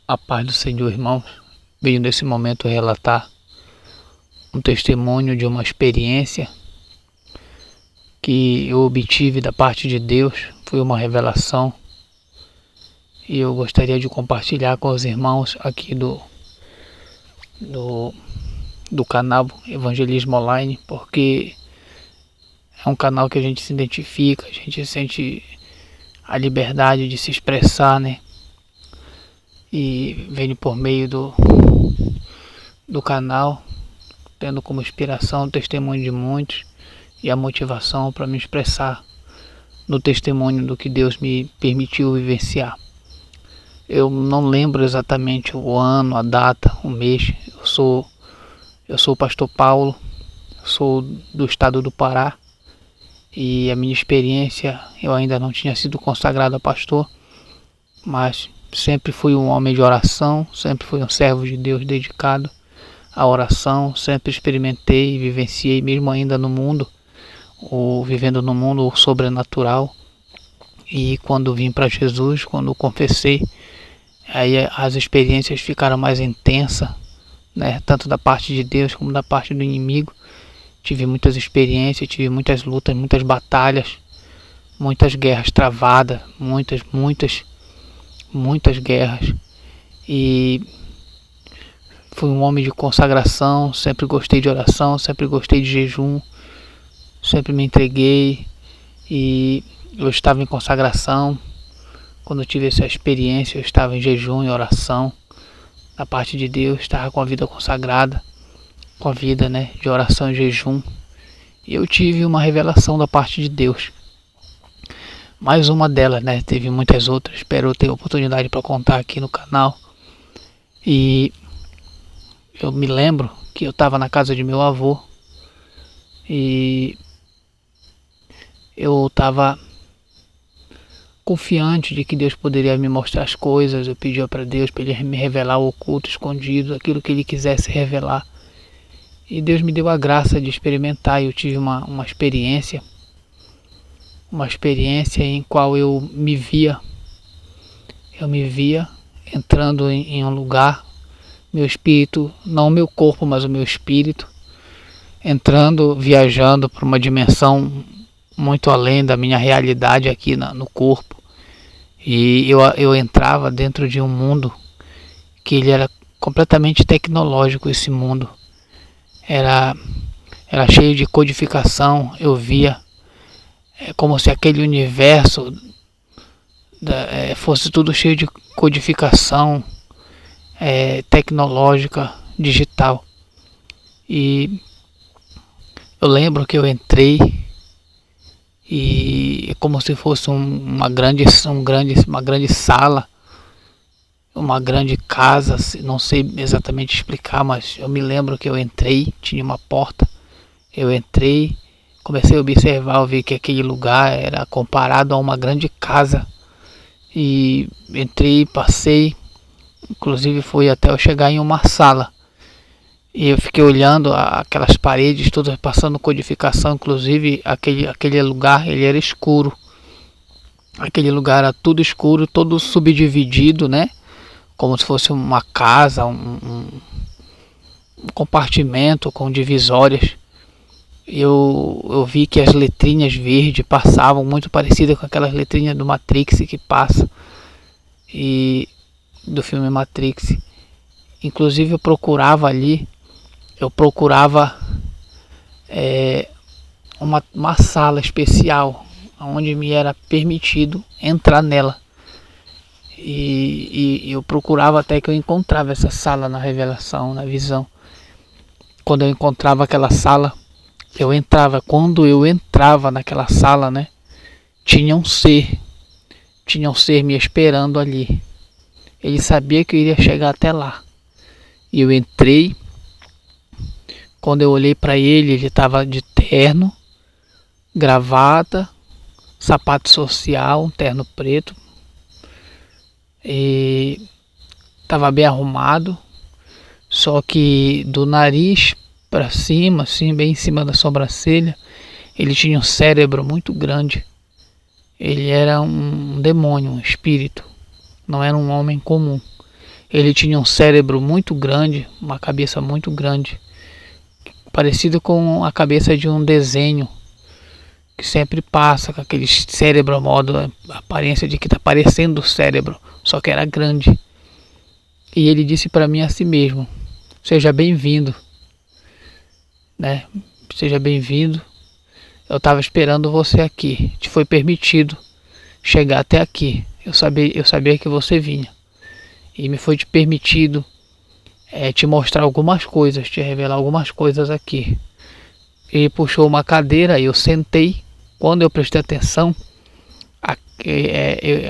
A paz do Senhor, irmãos. Venho nesse momento relatar um testemunho de uma experiência que eu obtive da parte de Deus. Foi uma revelação e eu gostaria de compartilhar com os irmãos aqui do canal Evangelismo Online, porque é um canal que a gente se identifica, a gente sente a liberdade de se expressar, né? E venho por meio do canal, tendo como inspiração o testemunho de muitos e a motivação para me expressar no testemunho do que Deus me permitiu vivenciar. Eu não lembro exatamente o ano, a data, o mês. Eu sou o pastor Paulo, sou do estado do Pará, e a minha experiência, eu ainda não tinha sido consagrado a pastor, mas sempre fui um homem de oração, sempre fui um servo de Deus dedicado à oração, sempre experimentei e vivenciei, mesmo ainda no mundo, ou vivendo no mundo, o sobrenatural. E quando vim para Jesus, quando confessei, aí as experiências ficaram mais intensas, né? Tanto da parte de Deus como da parte do inimigo. Tive muitas experiências, tive muitas lutas, muitas batalhas, muitas guerras travadas, muitas guerras. E fui um homem de consagração, sempre gostei de oração, sempre gostei de jejum, sempre me entreguei, e eu estava em consagração. Quando eu tive essa experiência, eu estava em jejum e oração da parte de Deus, estava com a vida consagrada, com a vida, né, de oração e jejum. E eu tive uma revelação da parte de Deus. Mais uma delas, né? Teve muitas outras, espero ter oportunidade para contar aqui no canal. E eu me lembro que eu estava na casa de meu avô e eu estava confiante de que Deus poderia me mostrar as coisas. Eu pedia para Deus para Ele me revelar o oculto, escondido, aquilo que Ele quisesse revelar. E Deus me deu a graça de experimentar. Eu tive uma experiência em qual eu me via entrando em um lugar, meu espírito, não o meu corpo, mas o meu espírito, entrando, viajando para uma dimensão muito além da minha realidade aqui no corpo. E eu entrava dentro de um mundo que ele era completamente tecnológico. Esse mundo era cheio de codificação. Eu via como se aquele universo fosse tudo cheio de codificação tecnológica, digital. E eu lembro que eu entrei e é como se fosse uma grande sala, uma grande casa. Não sei exatamente explicar, mas eu me lembro que eu entrei, tinha uma porta, eu entrei, comecei a observar, eu vi que aquele lugar era comparado a uma grande casa. E entrei, passei, inclusive fui até eu chegar em uma sala. E eu fiquei olhando aquelas paredes todas passando codificação, inclusive aquele lugar, ele era escuro. Aquele lugar era tudo escuro, todo subdividido, né? Como se fosse uma casa, um compartimento com divisórias. Eu vi que as letrinhas verdes passavam muito parecidas com aquelas letrinhas do Matrix que passa, e do filme Matrix. Inclusive eu procurava uma sala especial onde me era permitido entrar nela. E eu procurava até que eu encontrava essa sala na revelação, na visão. Quando eu encontrava aquela sala, eu entrava. Quando eu entrava naquela sala, né, tinha um ser me esperando ali. Ele sabia que eu iria chegar até lá. E eu entrei. Quando eu olhei para ele estava de terno, gravata, sapato social, um terno preto, e estava bem arrumado, só que do nariz para cima, assim, bem em cima da sobrancelha, ele tinha um cérebro muito grande. Ele era um demônio, um espírito, não era um homem comum. Ele tinha um cérebro muito grande, uma cabeça muito grande, parecido com a cabeça de um desenho que sempre passa, com aquele cérebro a modo, a aparência de que está parecendo o cérebro, só que era grande. E ele disse para mim assim mesmo: seja bem-vindo, né? Seja bem-vindo. Eu estava esperando você aqui. Te foi permitido chegar até aqui. Eu sabia que você vinha. E me foi te permitido te mostrar algumas coisas, te revelar algumas coisas aqui. Ele puxou uma cadeira e eu sentei. Quando eu prestei atenção,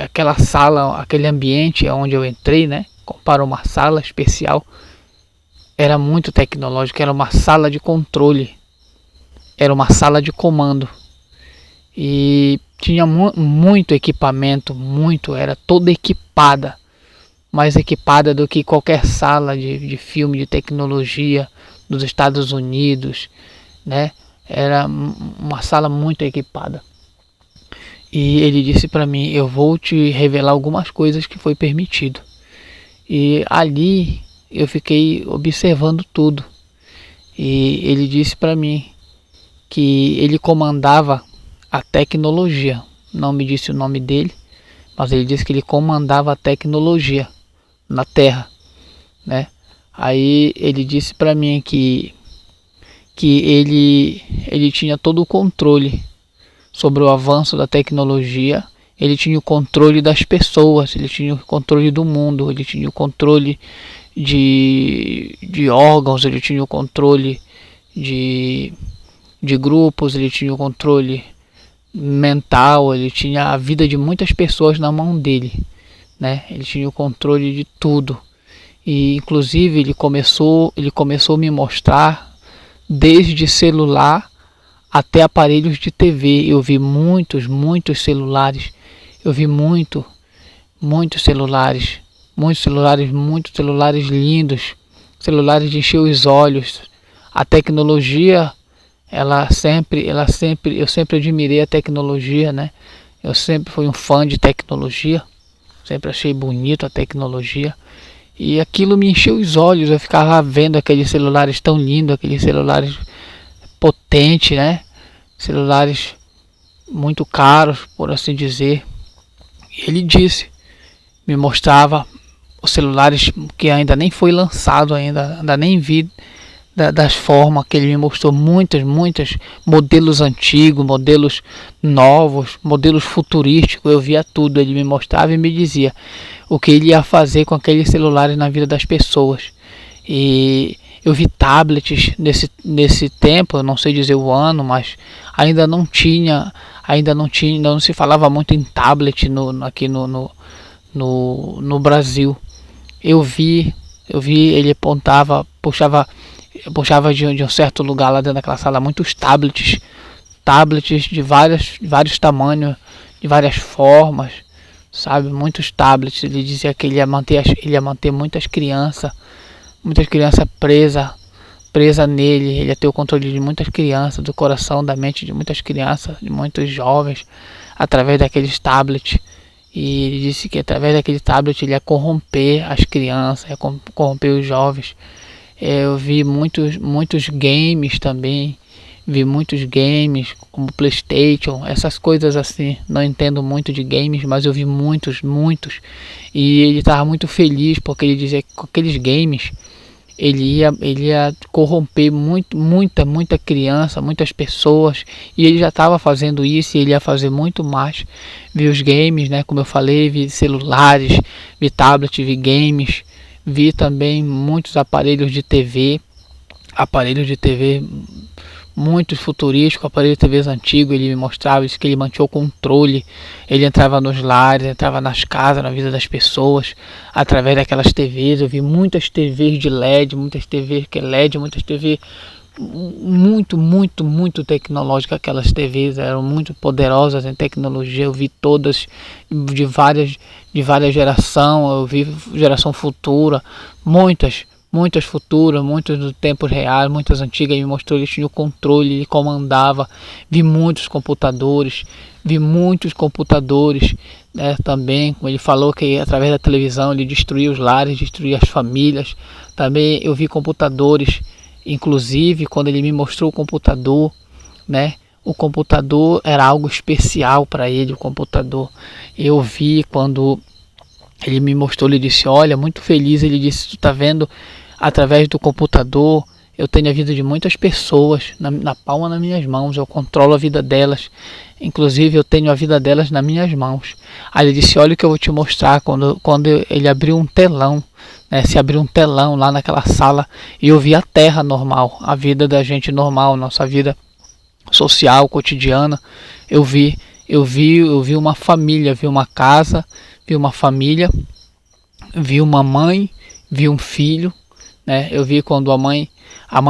aquela sala, aquele ambiente onde eu entrei, né? Para uma sala especial, era muito tecnológico, era uma sala de controle, era uma sala de comando e tinha muito equipamento, era toda equipada, mais equipada do que qualquer sala de filme de tecnologia dos Estados Unidos, né? Era uma sala muito equipada. E ele disse para mim: eu vou te revelar algumas coisas que foi permitido. E ali eu fiquei observando tudo. E ele disse para mim que ele comandava a tecnologia. Não me disse o nome dele, mas ele disse que ele comandava a tecnologia na Terra, né? Aí ele disse para mim que ele tinha todo o controle sobre o avanço da tecnologia. Ele tinha o controle das pessoas, ele tinha o controle do mundo, ele tinha o controle de órgãos, ele tinha o controle de grupos, ele tinha o controle mental, ele tinha a vida de muitas pessoas na mão dele, né? Ele tinha o controle de tudo. E inclusive ele começou a me mostrar desde celular até aparelhos de TV. Eu vi muitos celulares. Eu vi muitos celulares lindos, celulares de encher os olhos. A tecnologia, eu sempre admirei a tecnologia, né? Eu sempre fui um fã de tecnologia, sempre achei bonito a tecnologia. E aquilo me encheu os olhos, eu ficava vendo aqueles celulares tão lindos, aqueles celulares potentes, né? Celulares muito caros, por assim dizer. E ele me mostrava os celulares que ainda nem foi lançado, ainda nem vi das formas que ele me mostrou, muitos modelos antigos, modelos novos, modelos futurísticos. Eu via tudo, ele me mostrava e me dizia o que ele ia fazer com aqueles celulares na vida das pessoas. E eu vi tablets nesse tempo, eu não sei dizer o ano, mas ainda não se falava muito em tablet aqui no Brasil. Eu vi ele puxava de um certo lugar lá dentro daquela sala muitos tablets de vários tamanhos, de várias formas, sabe? Muitos tablets. Ele dizia que ele ia manter muitas crianças presa nele. Ele ia ter o controle de muitas crianças, do coração, da mente de muitas crianças, de muitos jovens, através daqueles tablets. E ele disse que através daquele tablet ele ia corromper as crianças, ia corromper os jovens. Eu vi muitos games também. Vi muitos games como PlayStation, essas coisas assim. Não entendo muito de games, mas eu vi muitos. E ele estava muito feliz porque ele dizia que com aqueles games ele ia corromper muita criança, muitas pessoas. E ele já estava fazendo isso e ele ia fazer muito mais. Vi os games, né? Como eu falei, vi celulares, vi tablets, vi games. Vi também muitos aparelhos de TV, muitos futurísticos, aparelhos de TVs antigos. Ele me mostrava isso, que ele mantinha o controle. Ele entrava nos lares, entrava nas casas, na vida das pessoas, através daquelas TVs. Eu vi muitas TVs de LED, muitas TVs muito tecnológicas. Aquelas TVs eram muito poderosas em tecnologia. Eu vi todas de várias gerações. Eu vi geração futura, muitas futuras, muitas do tempo real, muitas antigas. Ele me mostrou, ele tinha o controle, ele comandava. Vi muitos computadores né, também. Ele falou que através da televisão ele destruía os lares, destruía as famílias. Também eu vi computadores, inclusive quando ele me mostrou o computador, né? O computador era algo especial para ele, o computador. Eu vi quando ele me mostrou, ele disse, olha, muito feliz, ele disse, tu tá vendo, através do computador, eu tenho a vida de muitas pessoas na palma das minhas mãos, eu controlo a vida delas, inclusive eu tenho a vida delas nas minhas mãos. Aí ele disse, olha o que eu vou te mostrar, quando ele abriu um telão, né, se abriu um telão lá naquela sala, e eu vi a terra normal, a vida da gente normal, nossa vida social, cotidiana. Eu vi uma família, vi uma casa, vi uma família, vi uma mãe, vi um filho, né? Eu vi quando a mãe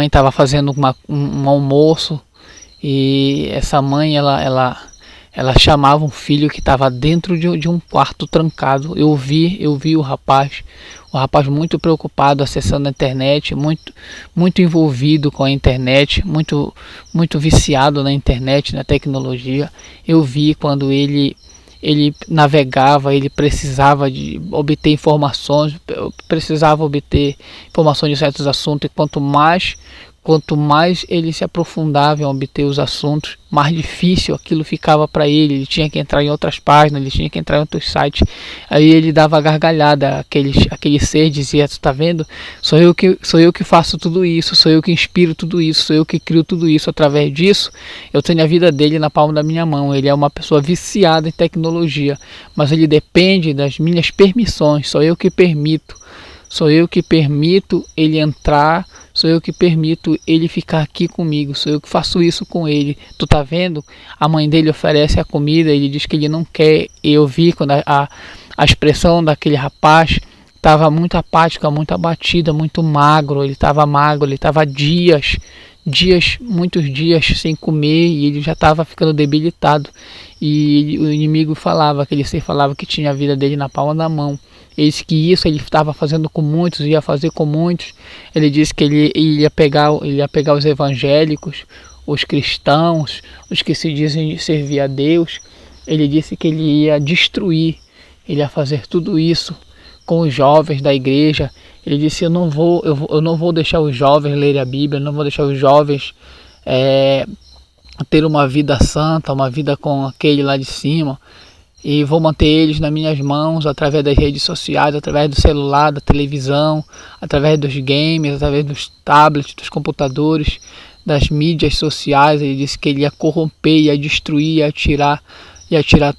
estava fazendo um almoço, e essa mãe ela chamava um filho que estava dentro de um quarto trancado. Eu vi o rapaz muito preocupado, acessando a internet, muito envolvido com a internet, muito viciado na internet, na tecnologia. Eu vi quando ele navegava, ele precisava de obter informações, de certos assuntos, e quanto mais ele se aprofundava em obter os assuntos, mais difícil aquilo ficava para ele. Ele tinha que entrar em outras páginas, ele tinha que entrar em outros sites. Aí ele dava gargalhada, aquele ser dizia, tu tá vendo? Sou eu que faço tudo isso, sou eu que inspiro tudo isso, sou eu que crio tudo isso. Através disso, eu tenho a vida dele na palma da minha mão. Ele é uma pessoa viciada em tecnologia, mas ele depende das minhas permissões, sou eu que permito ele entrar, sou eu que permito ele ficar aqui comigo, sou eu que faço isso com ele. Tu tá vendo? A mãe dele oferece a comida, ele diz que ele não quer. Eu vi quando a expressão daquele rapaz estava muito apática, muito abatida, muito magro. Ele estava muitos dias sem comer, e ele já estava ficando debilitado. E o inimigo falava, aquele ser falava que tinha a vida dele na palma da mão. Eis que isso ele estava fazendo com muitos, ia fazer com muitos. Ele disse que ele ia pegar os evangélicos, os cristãos, os que se dizem servir a Deus. Ele disse que ele ia destruir, ele ia fazer tudo isso com os jovens da igreja. Ele disse, eu não vou deixar os jovens lerem a Bíblia, eu não vou deixar os jovens ter uma vida santa, uma vida com aquele lá de cima, e vou manter eles nas minhas mãos através das redes sociais, através do celular, da televisão, através dos games, através dos tablets, dos computadores, das mídias sociais. Ele disse que ele ia corromper, ia destruir, ia tirar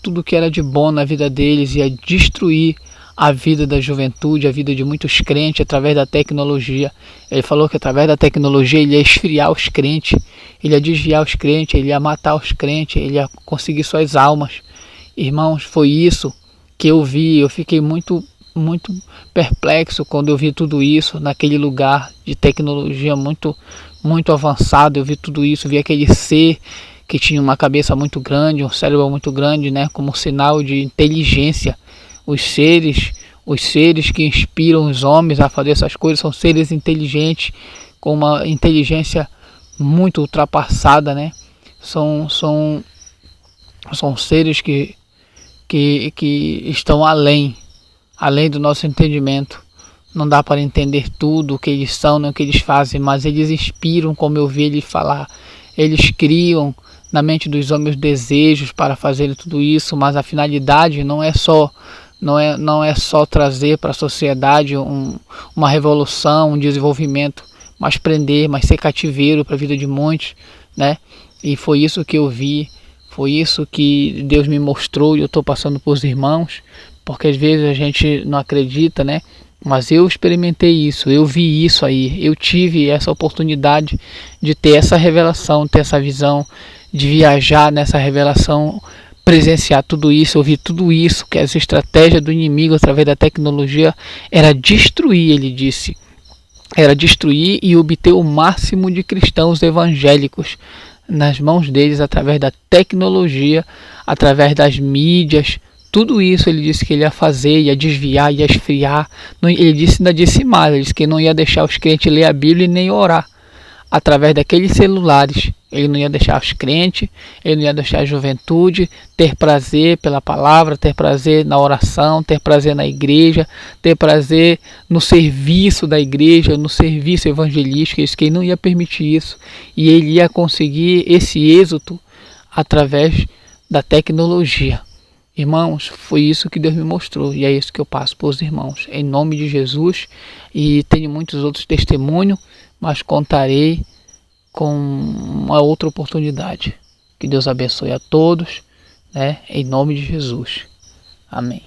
tudo que era de bom na vida deles, ia destruir a vida da juventude, a vida de muitos crentes através da tecnologia. Ele falou que através da tecnologia ele ia esfriar os crentes, ele ia desviar os crentes, ele ia matar os crentes, ele ia conseguir suas almas. Irmãos, foi isso que eu vi. Eu fiquei muito perplexo quando eu vi tudo isso naquele lugar de tecnologia muito avançado. Eu vi tudo isso, vi aquele ser que tinha uma cabeça muito grande, um cérebro muito grande, né, como sinal de inteligência. Os seres que inspiram os homens a fazer essas coisas são seres inteligentes, com uma inteligência muito ultrapassada, né? São seres que estão além do nosso entendimento. Não dá para entender tudo o que eles são, nem o que eles fazem, mas eles inspiram, como eu vi ele falar. Eles criam na mente dos homens desejos para fazer tudo isso, mas a finalidade não é só trazer para a sociedade uma revolução, um desenvolvimento, mas prender, mas ser cativeiro para a vida de muitos, né? E foi isso que eu vi, foi isso que Deus me mostrou, e eu estou passando para os irmãos, porque às vezes a gente não acredita, né? Mas eu experimentei isso, eu vi isso aí, eu tive essa oportunidade de ter essa revelação, ter essa visão, de viajar nessa revelação, presenciar tudo isso, ouvir tudo isso, que essa estratégia do inimigo através da tecnologia era destruir, ele disse. Era destruir e obter o máximo de cristãos evangélicos nas mãos deles através da tecnologia, através das mídias. Tudo isso ele disse que ele ia fazer, ia desviar, ia esfriar. Ele ainda disse mais, ele disse que não ia deixar os crentes ler a Bíblia e nem orar. Através daqueles celulares, Ele não ia deixar os crentes, ele não ia deixar a juventude ter prazer pela palavra, ter prazer na oração, ter prazer na igreja, ter prazer no serviço da igreja, no serviço evangelístico. Isso que ele não ia permitir isso. E ele ia conseguir esse êxito através da tecnologia. Irmãos, foi isso que Deus me mostrou e é isso que eu passo para os irmãos. Em nome de Jesus, e tenho muitos outros testemunhos, mas contarei com uma outra oportunidade. Que Deus abençoe a todos, né? Em nome de Jesus. Amém.